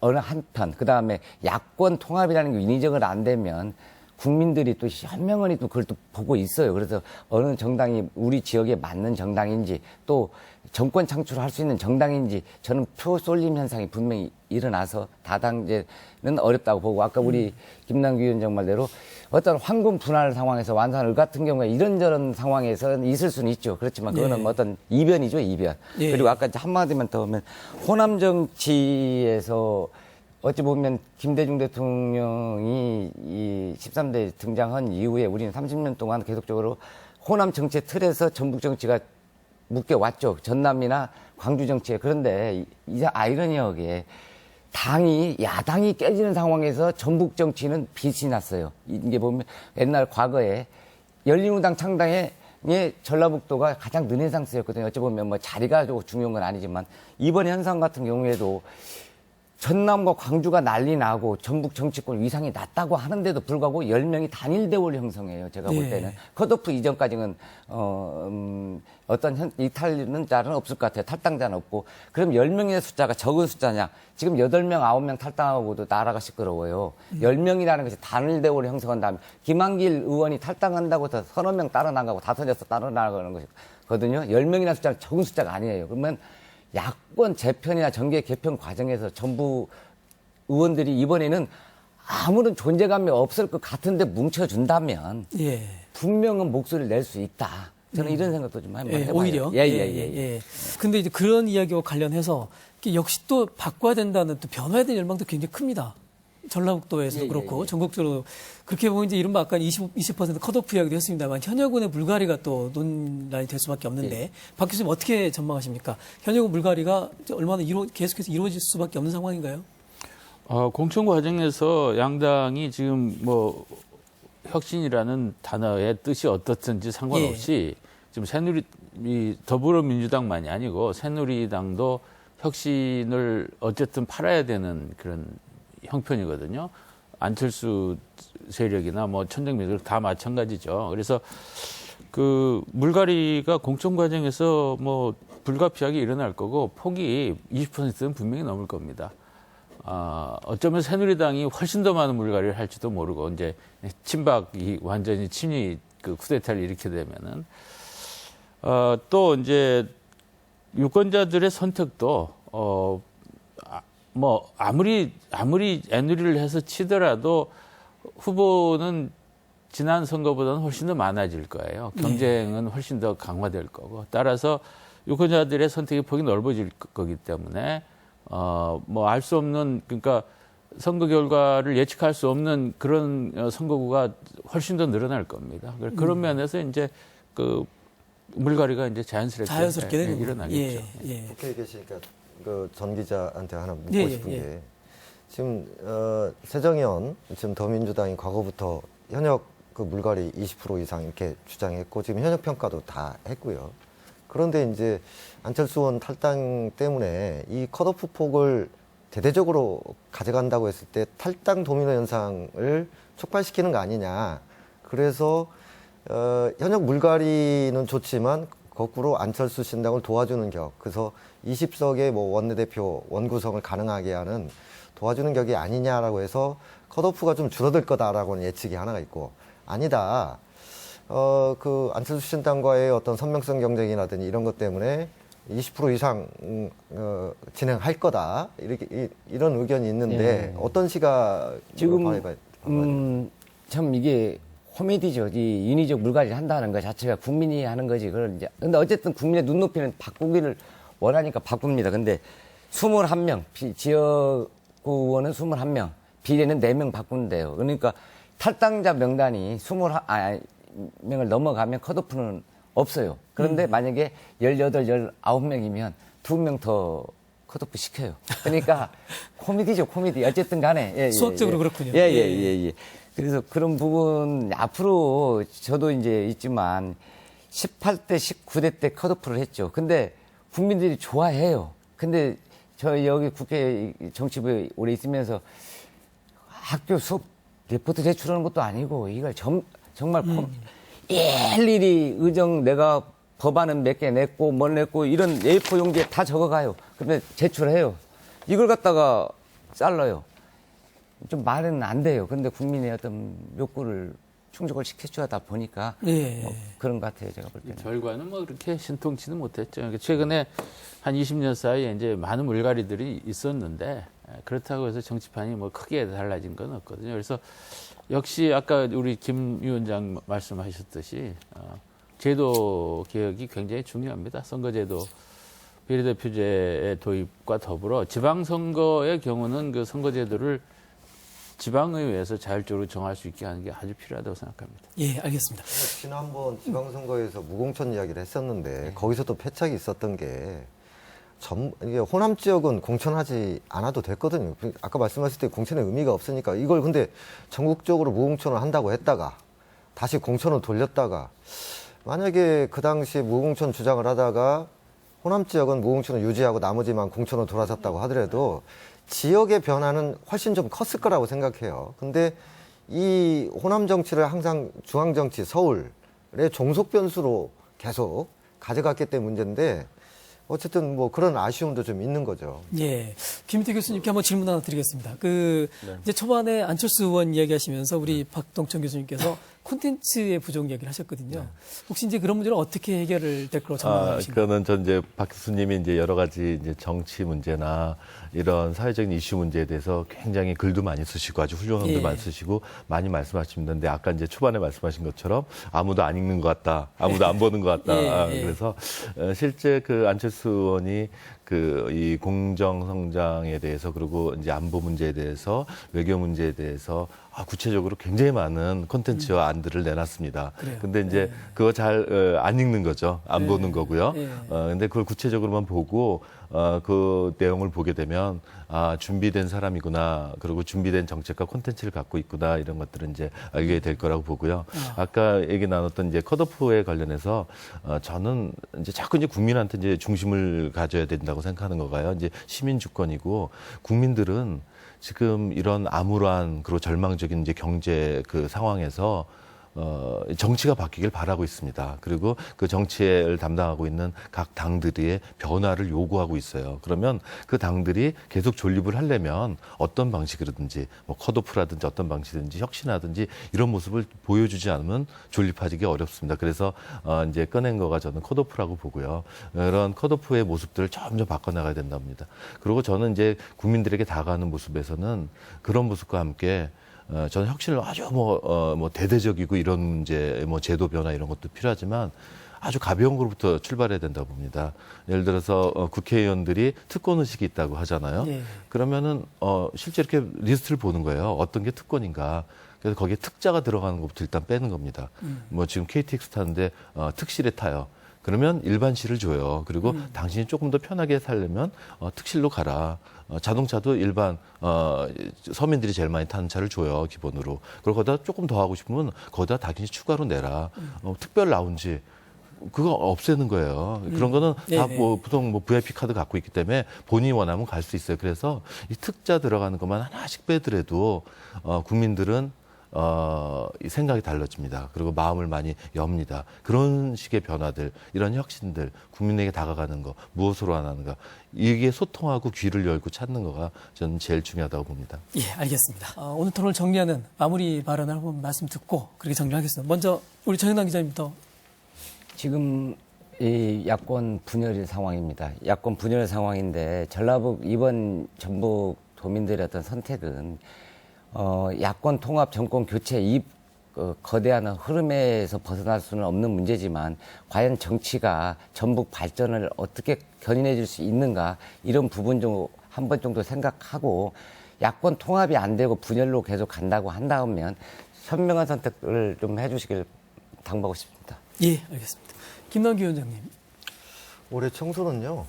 어느 한편 그다음에 야권 통합이라는 게 인정을 안 되면 국민들이 또 현명하니 또 그걸 또 보고 있어요. 그래서 어느 정당이 우리 지역에 맞는 정당인지 또 정권 창출을 할 수 있는 정당인지 저는 표 쏠림 현상이 분명히 일어나서 다당제는 어렵다고 보고 아까 우리 김남규 위원장 말대로 어떤 황금 분할 상황에서 완산을 같은 경우에 이런저런 상황에서는 있을 수는 있죠. 그렇지만 그거는 예. 어떤 이변이죠, 이변. 예. 그리고 아까 이제 한마디만 더 하면 호남 정치에서 어찌 보면 김대중 대통령이 이 13대 등장한 이후에 우리는 30년 동안 계속적으로 호남 정치의 틀에서 전북 정치가 묶여왔죠. 전남이나 광주 정치에. 그런데 이제 아이러니하게 야당이 깨지는 상황에서 전북 정치는 빛이 났어요. 이게 보면 옛날 과거에 열린우리당 창당에 전라북도가 가장 르네상스였거든요. 어찌 보면 뭐 자리가 중요한 건 아니지만 이번 현상 같은 경우에도 전남과 광주가 난리 나고 전북 정치권 위상이 낮다고 하는데도 불구하고 10명이 단일 대오를 형성해요. 제가 볼 네. 때는. 컷오프 이전까지는 어떤 이탈은 자는 없을 것 같아요. 탈당자는 없고. 그럼 10명의 숫자가 적은 숫자냐. 지금 8명, 9명 탈당하고도 나라가 시끄러워요. 10명이라는 것이 단일 대오를 형성한 다음에 김한길 의원이 탈당한다고 해서 서너 명 따라 나가고 5, 6 따라 나가는 것이거든요. 10명이라는 숫자는 적은 숫자가 아니에요. 그러면 야권 재편이나 정계 개편 과정에서 전부 의원들이 이번에는 아무런 존재감이 없을 것 같은데 뭉쳐준다면 예. 분명한 목소리를 낼 수 있다. 저는 이런 생각도 좀 한번 예, 해봐요. 오히려. 예. 근데 이제 그런 이야기와 관련해서 역시 또 바꿔야 된다는 또 변화에 대한 열망도 굉장히 큽니다. 전라북도에서도 그렇고 전국적으로 그렇게 보면 이제 이른바 아까 20% 컷오프 이야기도 했습니다만 현역군의 물갈이가 또 논란이 될 수밖에 없는데 박 교수님 어떻게 전망하십니까? 현역군 물갈이가 얼마나 계속해서 이루어질 수밖에 없는 상황인가요? 공천 과정에서 양당이 지금 뭐 혁신이라는 단어의 뜻이 어떻든지 상관없이 지금 더불어민주당만이 아니고 새누리당도 혁신을 어쨌든 팔아야 되는 그런 형편이거든요. 안철수 세력이나 뭐 천정민주당 다 마찬가지죠. 그래서 그 물갈이가 공천 과정에서 뭐 불가피하게 일어날 거고 폭이 20%는 분명히 넘을 겁니다. 어쩌면 새누리당이 훨씬 더 많은 물갈이를 할지도 모르고 이제 친박이 완전히 친위 그 쿠데타를 일으키게 되면은 또 이제 유권자들의 선택도 뭐 아무리 애누리를 해서 치더라도 후보는 지난 선거보다는 훨씬 더 많아질 거예요. 경쟁은 훨씬 더 강화될 거고 따라서 유권자들의 선택의 폭이 넓어질 거기 때문에 뭐 알 수 없는 그러니까 선거 결과를 예측할 수 없는 그런 선거구가 훨씬 더 늘어날 겁니다. 그런 면에서 이제 그 물갈이가 이제 자연스럽게 일어나겠죠. 국회에 계시니까 그 전 기자한테 하나 묻고 싶은 게 지금 새정연 지금 더민주당이 과거부터 현역 그 물갈이 20% 이상 이렇게 주장했고 지금 현역 평가도 다 했고요. 그런데 이제 안철수 의원 탈당 때문에 이 컷오프 폭을 대대적으로 가져간다고 했을 때 탈당 도미노 현상을 촉발시키는 거 아니냐. 그래서 현역 물갈이는 좋지만 거꾸로 안철수 신당을 도와주는 격. 그래서 20석의 뭐 원내대표 원구성을 가능하게 하는 도와주는 격이 아니냐라고 해서 컷오프가 좀 줄어들 거다라고는 예측이 하나가 있고, 아니다. 그 안철수 신당과의 어떤 선명성 경쟁이라든지 이런 것 때문에 20% 이상 진행할 거다. 이런 의견이 있는데 어떤 시각 지금 참 이게 코미디죠. 이 인위적 물갈이를 한다는 것 자체가 국민이 하는 거지. 그걸 이제 근데 어쨌든 국민의 눈높이는 바꾸기를 원하니까 바꿉니다. 근데 21명 지역구 의원은 21명, 비례는 4명 바꾼대요. 그러니까 탈당자 명단이 21명을 넘어가면 컷오프는 없어요. 그런데 만약에 18, 19명이면 2명 더 컷오프 시켜요. 그러니까 코미디죠, 코미디. 어쨌든 간에. 수학적으로 그렇군요. 예. 그래서 그런 부분 앞으로 저도 이제 있지만 18대, 19대 때 컷오프를 했죠. 근데 국민들이 좋아해요. 근데 저 여기 국회 정치부에 오래 있으면서 학교 수업 리포트 제출하는 것도 아니고 이걸 정말 일일이 내가 법안은 몇 개 냈고 뭘 냈고 이런 A4 용지에 다 적어가요. 그러면 제출해요. 이걸 갖다가 잘라요. 좀 말은 안 돼요. 그런데 국민의 어떤 욕구를 충족을 시켜줘야다 보니까 뭐 그런 것 같아요. 제가 볼 때는. 결과는 뭐 그렇게 신통치는 못했죠. 그러니까 최근에 한 20년 사이에 이제 많은 물갈이들이 있었는데 그렇다고 해서 정치판이 뭐 크게 달라진 건 없거든요. 그래서 역시 아까 우리 김 위원장 말씀하셨듯이 제도 개혁이 굉장히 중요합니다. 선거제도 비례대표제의 도입과 더불어 지방선거의 경우는 그 선거제도를 지방의회에서 자율적으로 정할 수 있게 하는 게 아주 필요하다고 생각합니다. 예, 알겠습니다. 지난번 지방선거에서 무공천 이야기를 했었는데 거기서도 패착이 있었던 게 이게 호남 지역은 공천하지 않아도 됐거든요. 아까 말씀하실 때 공천의 의미가 없으니까 이걸 근데 전국적으로 무공천을 한다고 했다가 다시 공천을 돌렸다가 만약에 그 당시에 무공천 주장을 하다가 호남 지역은 무공천을 유지하고 나머지만 공천으로 돌아섰다고 하더라도 지역의 변화는 훨씬 좀 컸을 거라고 생각해요. 근데 이 호남 정치를 항상 중앙 정치, 서울의 종속 변수로 계속 가져갔기 때문에 문제인데 어쨌든 뭐 그런 아쉬움도 좀 있는 거죠. 예. 김희태 교수님께 한번 질문 하나 드리겠습니다. 네. 이제 초반에 안철수 의원 이야기하시면서 우리 박동천 교수님께서 콘텐츠의 부족 이야기를 하셨거든요. 혹시 이제 그런 문제는 어떻게 해결을 될 거로 전망하십니까? 그거는 전 이제 박 교수님이 이제 여러 가지 이제 정치 문제나 이런 사회적인 이슈 문제에 대해서 굉장히 글도 많이 쓰시고 아주 훌륭한 글도 많이 쓰시고 많이 말씀하시는데 아까 이제 초반에 말씀하신 것처럼 아무도 안 읽는 것 같다, 아무도 안 보는 것 같다. 그래서 실제 그 안철수 의원이 이 공정 성장에 대해서 그리고 이제 안보 문제에 대해서 외교 문제에 대해서 구체적으로 굉장히 많은 콘텐츠와 안들을 내놨습니다. 그래요. 근데 이제 그거 잘 안 읽는 거죠. 안 보는 거고요. 근데 그걸 구체적으로만 보고 그 내용을 보게 되면 준비된 사람이구나. 그리고 준비된 정책과 콘텐츠를 갖고 있구나. 이런 것들은 이제 알게 될 거라고 보고요. 아까 얘기 나눴던 이제 컷오프에 관련해서 저는 이제 자꾸 이제 국민한테 이제 중심을 가져야 된다고 생각하는 거가요. 이제 시민 주권이고 국민들은 지금 이런 암울한 그리고 절망적인 이제 경제 그 상황에서 정치가 바뀌길 바라고 있습니다. 그리고 그 정치를 담당하고 있는 각 당들의 변화를 요구하고 있어요. 그러면 그 당들이 계속 존립을 하려면 어떤 방식이라든지 뭐 컷오프라든지 어떤 방식이든지 혁신하든지 이런 모습을 보여주지 않으면 존립하기가 어렵습니다. 그래서 이제 꺼낸 거가 저는 컷오프라고 보고요. 이런 컷오프의 모습들을 점점 바꿔나가야 된답니다. 그리고 저는 이제 국민들에게 다가가는 모습에서는 그런 모습과 함께 저는 혁신을 아주 뭐 대대적이고 이런 문제, 뭐 제도 변화 이런 것도 필요하지만 아주 가벼운 것부터 출발해야 된다고 봅니다. 예를 들어서 국회의원들이 특권 의식이 있다고 하잖아요. 그러면은 실제 이렇게 리스트를 보는 거예요. 어떤 게 특권인가. 그래서 거기에 특자가 들어가는 것부터 일단 빼는 겁니다. 뭐 지금 KTX 타는데 특실에 타요. 그러면 일반실을 줘요. 그리고 당신이 조금 더 편하게 살려면 특실로 가라. 자동차도 일반 서민들이 제일 많이 타는 차를 줘요. 기본으로. 그리고 거기다 조금 더 하고 싶으면 거기다 당신이 추가로 내라. 특별 라운지. 그거 없애는 거예요. 그런 거는 다 네네. 뭐 보통 뭐 VIP 카드 갖고 있기 때문에 본인이 원하면 갈 수 있어요. 그래서 이 특자 들어가는 것만 하나씩 빼더라도 국민들은 이 생각이 달라집니다. 그리고 마음을 많이 엽니다. 그런 식의 변화들, 이런 혁신들, 국민에게 다가가는 거, 무엇으로 하는가, 이게 소통하고 귀를 열고 찾는 거가 저는 제일 중요하다고 봅니다. 예, 알겠습니다. 오늘 토론을 정리하는 마무리 발언을 한번 말씀 듣고 그렇게 정리하겠습니다. 먼저 우리 정현남 기자님부터. 지금 이 야권 분열 상황입니다. 야권 분열 상황인데 전라북 이번 전북 도민들의 어떤 선택은 야권 통합 정권 교체 이 거대한 흐름에서 벗어날 수는 없는 문제지만 과연 정치가 전북 발전을 어떻게 견인해 줄 수 있는가 이런 부분 좀 한 번 정도 생각하고 야권 통합이 안 되고 분열로 계속 간다고 한다면 현명한 선택을 좀 해주시길 당부하고 싶습니다. 예, 알겠습니다. 김남기 위원장님. 올해 청소는요,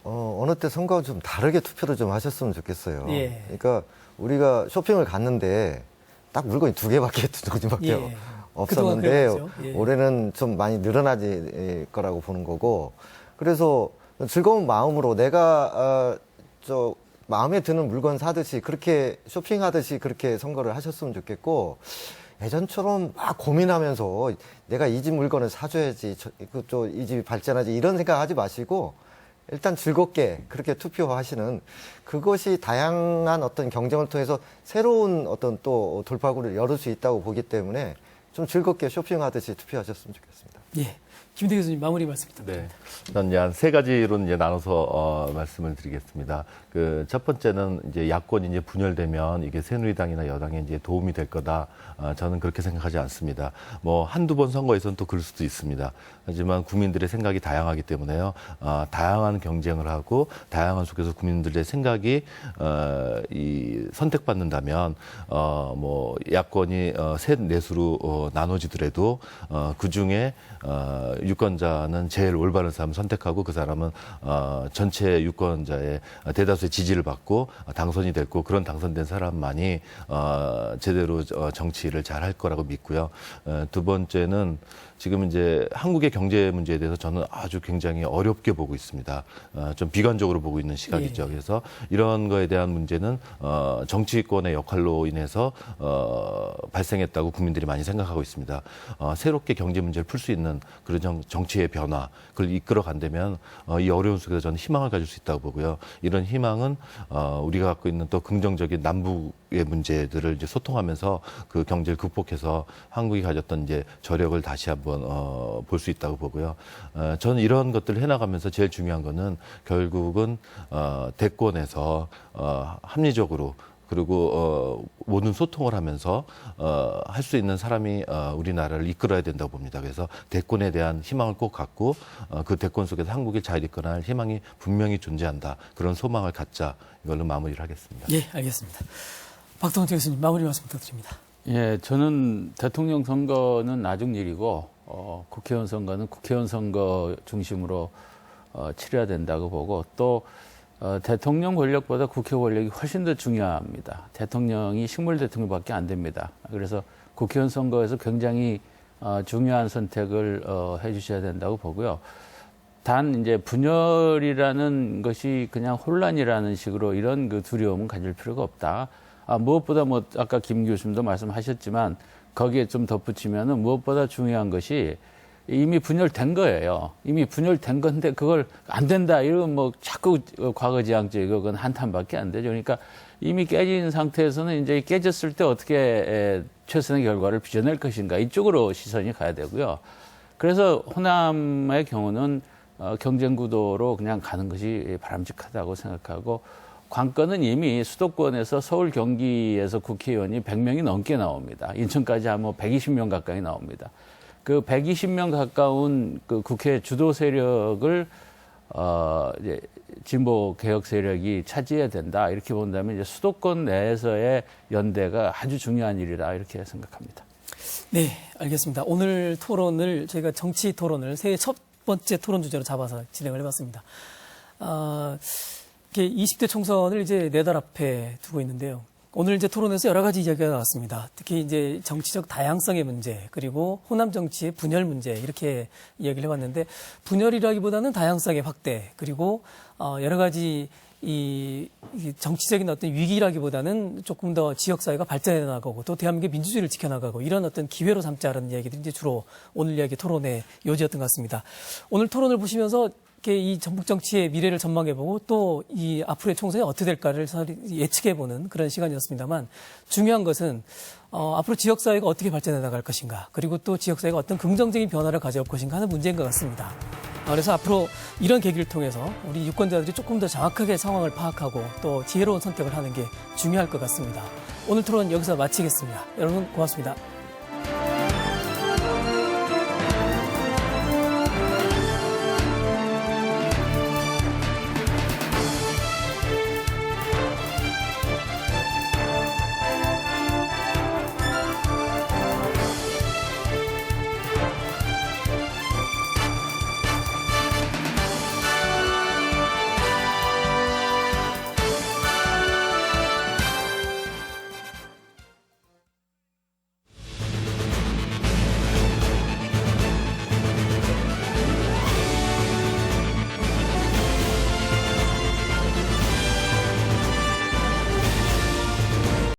어느 때 선거와 좀 다르게 투표를 좀 하셨으면 좋겠어요. 예. 그러니까 우리가 쇼핑을 갔는데 딱 물건이 2개밖에 예. 없었는데 그동안 그래왔죠. 예. 올해는 좀 많이 늘어나질 거라고 보는 거고, 그래서 즐거운 마음으로 내가 마음에 드는 물건 사듯이 그렇게 쇼핑하듯이 그렇게 선거를 하셨으면 좋겠고, 예전처럼 막 고민하면서 내가 이 집 물건을 사줘야지, 이 집이 발전하지, 이런 생각하지 마시고 일단 즐겁게 그렇게 투표하시는, 그것이 다양한 어떤 경쟁을 통해서 새로운 어떤 또 돌파구를 열을 수 있다고 보기 때문에 좀 즐겁게 쇼핑하듯이 투표하셨으면 좋겠습니다. 예. 김대 교수님 마무리 말씀 부탁드립니다. 네. 저는 이제 한 세 가지로 이제 나눠서 말씀을 드리겠습니다. 그 첫 번째는 이제 야권이 이제 분열되면 이게 새누리당이나 여당에 이제 도움이 될 거다. 저는 그렇게 생각하지 않습니다. 뭐 한두 번 선거에서는 또 그럴 수도 있습니다. 하지만 국민들의 생각이 다양하기 때문에요. 다양한 경쟁을 하고 다양한 속에서 국민들의 생각이 이 선택받는다면 뭐 야권이 셋 넷으로 나눠지더라도 그 중에 유권자는 제일 올바른 사람을 선택하고 그 사람은 전체 유권자의 대다수의 지지를 받고 당선이 됐고, 그런 당선된 사람만이 제대로 정치를 잘 할 거라고 믿고요. 두 번째는 지금 이제 한국의 경제 문제에 대해서 저는 아주 굉장히 어렵게 보고 있습니다. 좀 비관적으로 보고 있는 시각이죠. 예. 그래서 이런 거에 대한 문제는 정치권의 역할로 인해서 발생했다고 국민들이 많이 생각하고 있습니다. 새롭게 경제 문제를 풀 수 있는 그런 정치의 변화, 그걸 이끌어 간다면 이 어려운 속에서 저는 희망을 가질 수 있다고 보고요. 이런 희망은 우리가 갖고 있는 또 긍정적인 남북의 문제들을 이제 소통하면서 그 경제를 극복해서 한국이 가졌던 이제 저력을 다시 한번 볼 수 있다고 보고요. 저는 이런 것들을 해나가면서 제일 중요한 거는 결국은 대권에서 합리적으로, 그리고 모든 소통을 하면서 할 수 있는 사람이 우리나라를 이끌어야 된다고 봅니다. 그래서 대권에 대한 희망을 꼭 갖고 그 대권 속에서 한국을 잘 이끌어낼 희망이 분명히 존재한다. 그런 소망을 갖자. 이걸로 마무리를 하겠습니다. 예, 알겠습니다. 박동원 교수님 마무리 말씀 부탁드립니다. 예, 저는 대통령 선거는 나중 일이고 국회의원 선거는 국회의원 선거 중심으로 치러야 된다고 보고, 또 대통령 권력보다 국회 권력이 훨씬 더 중요합니다. 대통령이 식물 대통령밖에 안 됩니다. 그래서 국회의원 선거에서 굉장히 중요한 선택을 해주셔야 된다고 보고요. 단 이제 분열이라는 것이 그냥 혼란이라는 식으로 이런 그 두려움은 가질 필요가 없다. 무엇보다 뭐 아까 김 교수님도 말씀하셨지만 거기에 좀 덧붙이면은 무엇보다 중요한 것이 이미 분열된 거예요. 이미 분열된 건데 그걸 안 된다 이러면 뭐 자꾸 과거지향적이고 그건 한탄밖에 안 되죠. 그러니까 이미 깨진 상태에서는 이제 깨졌을 때 어떻게 최선의 결과를 빚어낼 것인가 이쪽으로 시선이 가야 되고요. 그래서 호남의 경우는 경쟁 구도로 그냥 가는 것이 바람직하다고 생각하고, 관건은 이미 수도권에서 서울, 경기에서 국회의원이 100명이 넘게 나옵니다. 인천까지 하면 120명 가까이 나옵니다. 그 120명 가까운 그 국회 주도 세력을 이제 진보 개혁 세력이 차지해야 된다. 이렇게 본다면 이제 수도권 내에서의 연대가 아주 중요한 일이다. 이렇게 생각합니다. 네, 알겠습니다. 오늘 토론을 저희가 정치 토론을 새해 첫 번째 토론 주제로 잡아서 진행을 해봤습니다. 20대 총선을 이제 4달 앞에 두고 있는데요. 오늘 이제 토론에서 여러 가지 이야기가 나왔습니다. 특히 이제 정치적 다양성의 문제, 그리고 호남 정치의 분열 문제, 이렇게 이야기를 해봤는데, 분열이라기보다는 다양성의 확대, 그리고 여러 가지 이 정치적인 어떤 위기라기보다는 조금 더 지역사회가 발전해 나가고 또 대한민국의 민주주의를 지켜나가고 이런 어떤 기회로 삼자라는 이야기들이 이제 주로 오늘 이야기 토론의 요지였던 것 같습니다. 오늘 토론을 보시면서 이렇게 이 전북 정치의 미래를 전망해보고 또 이 앞으로의 총선이 어떻게 될까를 예측해보는 그런 시간이었습니다만, 중요한 것은 앞으로 지역사회가 어떻게 발전해 나갈 것인가, 그리고 또 지역사회가 어떤 긍정적인 변화를 가져올 것인가 하는 문제인 것 같습니다. 그래서 앞으로 이런 계기를 통해서 우리 유권자들이 조금 더 정확하게 상황을 파악하고 또 지혜로운 선택을 하는 게 중요할 것 같습니다. 오늘 토론 여기서 마치겠습니다. 여러분 고맙습니다.